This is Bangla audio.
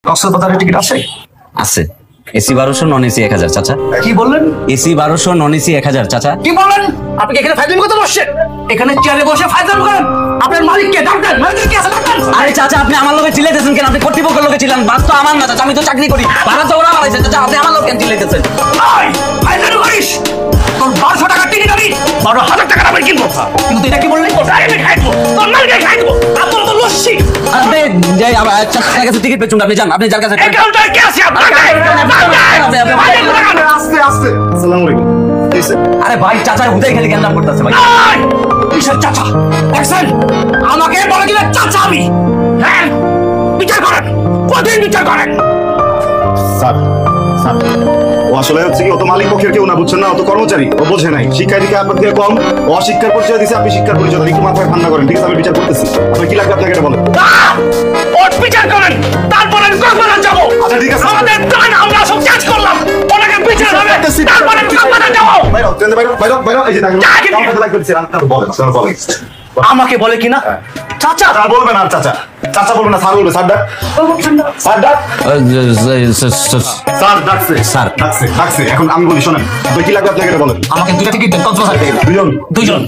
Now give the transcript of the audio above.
কক্সবাজারের টিকিট আছে? আছে। এসি 1200, নন এসি 1000 চাচা। কি বললেন? এসি 1200, নন এসি 1000 চাচা। কি বলেন? আপনি কি এখানে ফাইজলামি করতে বসছেন? এখানে চেয়ারে বসে ফাইজলামি করেন? আপনার মালিক কে? ডাক্তার, মালিক কি আছে ডাক্তার? আরে চাচা, আপনি আমার লোকে চিল্লাইতেছেন কেন? আপনি কর্তৃপক্ষের লোকে চিল্লান, বাস তো আমার না চাচা, আমি তো চাকরি করি, ভাড়া তো ওরা বানাইছে চাচা, আপনি আমার লোক কেন চিল্লাইতেছেন? এই, ফাইজলামি করিস? তোর 1200 টাকার টিকিট আমি 12,000 টাকার আমি কিনবো। কিন্তু এটা কি বললি? ওটাই আমি খাই দেবো, তোর মালিককে খাই দেবো। আপনার তো লস্যি। আপনি যাই আমার চাচার কাছে টিকিট পেছুন, আপনি যান, আপনি যার কাছে কাউন্টার কে আছে আপনার? আস্তে আস্তে। আসসালামু আলাইকুম। কিসে? আরে ভাই, চাচার হুদাই খালি জ্ঞান করতেছে ভাই। এই, কিসের চাচা? দেখছেন? আমাকে বলে দিলেন চাচা আমি। হ্যাঁ, বিচার করেন, কতদিন বিচার করেন? স্যার স্যার, ও আসলে হচ্ছে কি, ও তো মালিক পক্ষের কেউ না, বুঝছেন না, ও তো কর্মচারী, ও বোঝে নাই। শিক্ষা দীক্ষা আপনার থেকে কম, ও অশিক্ষার পরিচয় দিচ্ছে, আপনি শিক্ষার পরিচয় দেন। একটু মাথায় ঠান্ডা করেন, ঠিক আছে? আমি বিচার করতেছি। আপনার কি লাগবে আপনাকে এটা বলেন। ওর বিচার করেন, তারপরে আমি কক্সবাজার যাবো। আচ্ছা, ঠিক আছে। আমাদের প্ল্যান আমরা সব কাজ করলাম, ওনাকে বিচার হবে, তারপরে আমি কক্সবাজার যাবো। বাইরে হও, ট্রেনে বাইরে হও, বাইরে হও, বাইরে হও, এই যে দেখেন, যা, কিন্তু- কাউকে লাগবে দিচ্ছি, আপনার বলেন, আপনার বলেন। আমাকে বলে কিনা চাচা? চাচা বলবেন আর চাচা, চাচা বলবেন না, স্যার বলবে। স্যার ডাক, স্যার ডাক, স্যার ডাকছে, স্যার। ডাকছে, ডাকছে। এখন আমি বলি, শোনেন, আপনার কি লাগবে আপনাকে এটা বলেন। আমাকে দুইটা টিকিট দেন কক্সবাজার থেকে। দুজন দুইজন।